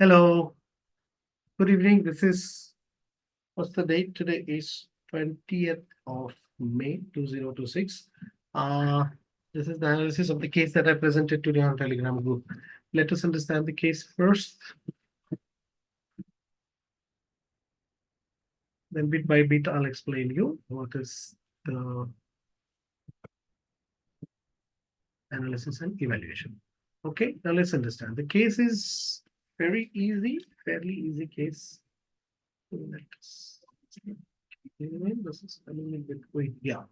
Hello, good evening. What's the date? Today is 20th of May 2026. Uh, this is the analysis of the case that I presented today on Telegram group. Let us understand the case first. Then bit by bit, I'll explain you what is the analysis and evaluation. Okay, now let's understand. The case is very easy, fairly easy case. Let's this is a little bit quick. Yeah.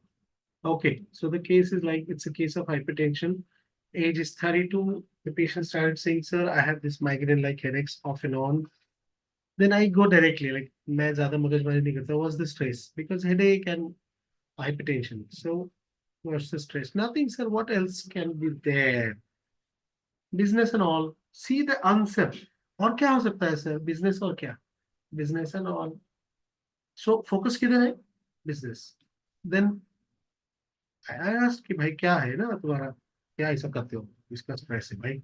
Okay, so the case is like it's a case of hypertension. Age is 32. The patient started saying, "Sir, I have this migraine like headaches off and on." Then I go directly, like, मैं ज़्यादा मगजमारी नहीं करता. What's the stress? Because headache and hypertension. So, what's the stress? Nothing, sir. What else can be there? Business and all. See the answer. और क्या हो सकता है, sir? Business और क्या? Business and all. So, focus किधर है? Business. Then I asked कि भाई क्या है ना तुम्हारा, क्या ऐसा करते हो, इसका स्ट्रेस है भाई.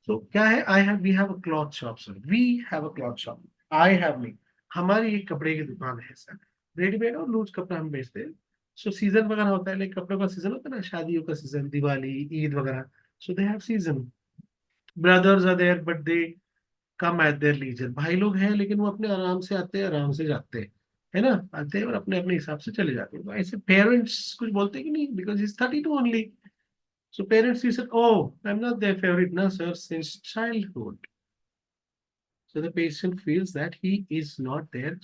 So क्या है, I have we have a cloth shop, sir. We have a cloth shop. I have me. हमारी एक कपड़े की दुकान है सर. रेडीमेड और लूज कपड़ा हम बेचते हैं. सो सीजन वगैरह होता है, लाइक कपड़ों का सीजन होता है ना, शादियों का सीजन, दिवाली, ईद वगैरह. So they have season. Brothers are there but they come at their leisure. भाई लोग हैं लेकिन वो अपने आराम से आते हैं, आराम से जाते हैं, है ना, आते हैं और अपने अपने हिसाब से चले जाते हैं. तो ऐसे पेरेंट्स कुछ बोलते हैं कि नहीं, because is 32 only. So parents, he said, "Oh, I'm not their favorite nurse since childhood." So the patient feels that he is not their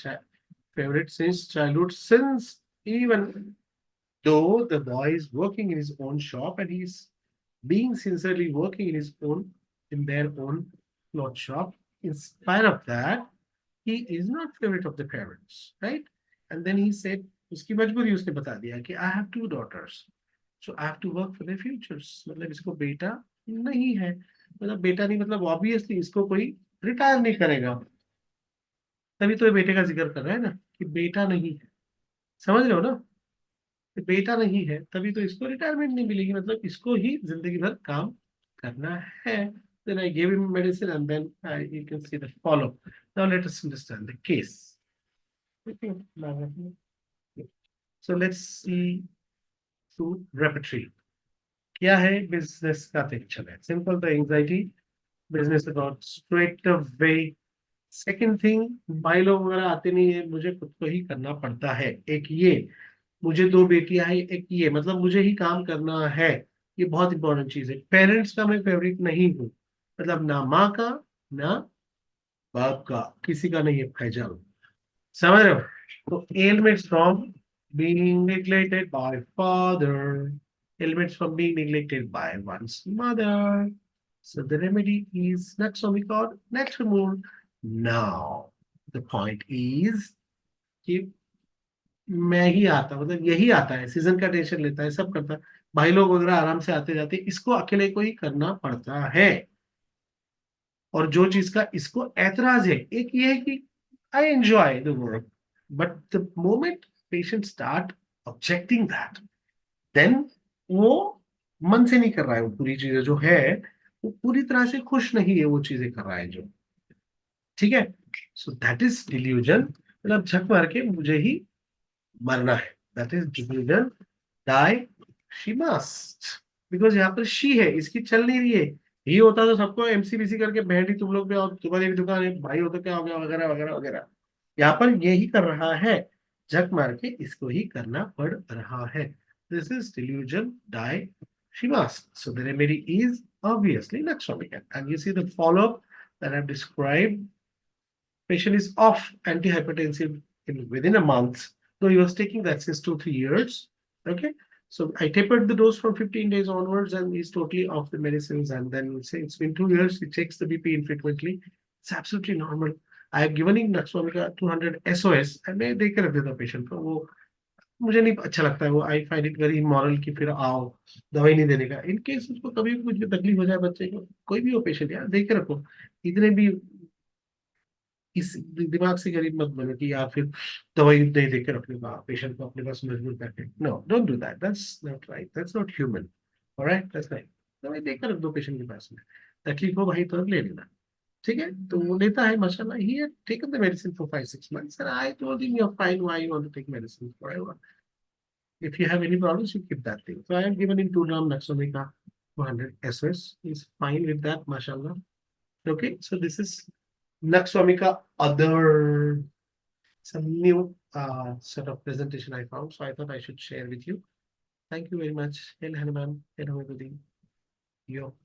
favorite since childhood, since even though the boy is working in his own shop and he's being sincerely working in their own cloth shop. In spite of that, he is not favorite of the parents, right? And then he said, उसकी मजबूरी उसने बता दिया कि I have two daughters. So I have to work for their futures. मतलब इसको बेटा नहीं है, मतलब बेटा नहीं, मतलब ऑब्वियसली इसको कोई रिटायर नहीं करेगा. तभी तो ये बेटे का जिक्र कर रहा है ना, कि बेटा नहीं है. समझ रहे हो ना, कि बेटा नहीं है तभी तो इसको रिटायरमेंट नहीं मिलेगी, मतलब इसको ही जिंदगी भर काम करना है. Then I gave him medicine and then you can see the follow. Now let us understand the case. Okay. So let's see through repertory. क्या है बिजनेस का टेंशन है, simple the anxiety. Business about straight way. Second thing, भाई लोग वगैरह आते नहीं है, मुझे खुद को ही करना पड़ता है. एक ये, मुझे दो बेटियां हैं, एक ये, मतलब मुझे ही काम करना है. ये बहुत इंपॉर्टेंट चीज है. पेरेंट्स का मैं फेवरेट नहीं हूँ, मतलब ना माँ का ना बाप का, किसी का नहीं है फैजल. समझ रहे हो. तो ailments from being neglected by father, ailments from being neglected by one's mother. So the remedy is Naxomicod, Natrimul. Now the point is कि मैं ही आता, मतलब यही आता है, सीजन का टेंशन लेता है, सब करता है, भाई लोग वगैरह आराम से आते जाते, इसको अकेले को ही करना पड़ता है. और जो चीज का इसको ऐतराज है, एक ये है कि I enjoy the work, but the moment patient start objecting that, then वो मन से नहीं कर रहा है, वो पूरी चीजें जो है वो पूरी तरह से खुश नहीं है, वो चीजें कर रहा है जो. ठीक है. सो दैट इज डिल्यूजन, मतलब झक मार के मुझे ही मरना है. That is delusion. Die she must, because यहाँ पर शी है, इसकी चल नहीं रही है. ही होता तो सबको एमसीबीसी करके भेंडी तुम लोग भी, और तुम्हारी भी दुकान है भाई, हो तो क्या हो गया, वगैरह वगैरह वगैरह. यहाँ पर यही कर रहा है, झक मार के इसको ही करना पड़ रहा है. This is delusion die she must. So the remedy is obviously Naxomican. And you see the follow-up that I've described. Patient is off antihypertensive within a month, though he was taking that since 2 3 years. Okay, so I tapered the dose from 15 days onwards, and he's totally off the medicines. And then say it's been 2 years, he checks the BP infrequently. It's absolutely normal. I have given him Naxomica 200 SOS, and मैं देख कर रख देता patient को. वो मुझे नहीं अच्छा लगता है वो. I find it very immoral कि फिर आओ दवाई नहीं देने का. इन केस उसको कभी भी कुछ भी तकलीफ हो जाए बच्चे को, कोई भी हो पेशेंट, यार देख के रखो. इतने भी इस दिमाग से गरीब मत बनो कि यार फिर दवाई नहीं देकर रखने का पेशेंट को अपने पास मजबूर करके. No, don't do that. That's not right. That's not human. Alright, that's right. दवाई देकर रख दो पेशेंट के पास में. तकलीफ हो भाई तो ले लेना. ठीक है, तो वो लेता है माशाल्लाह. He had taken the medicine for 5-6 months, and I told him, "You're fine. Why you want to take medicine forever? If you have any problems, you keep that thing." So I have given him 2 gram Naxomica 200 SOS. He's fine with that, mashallah. Okay, so this is Naxomica other some new sort of presentation I found. So I thought I should share with you. Thank you very much. El Hanuman, hello everybody. Yo.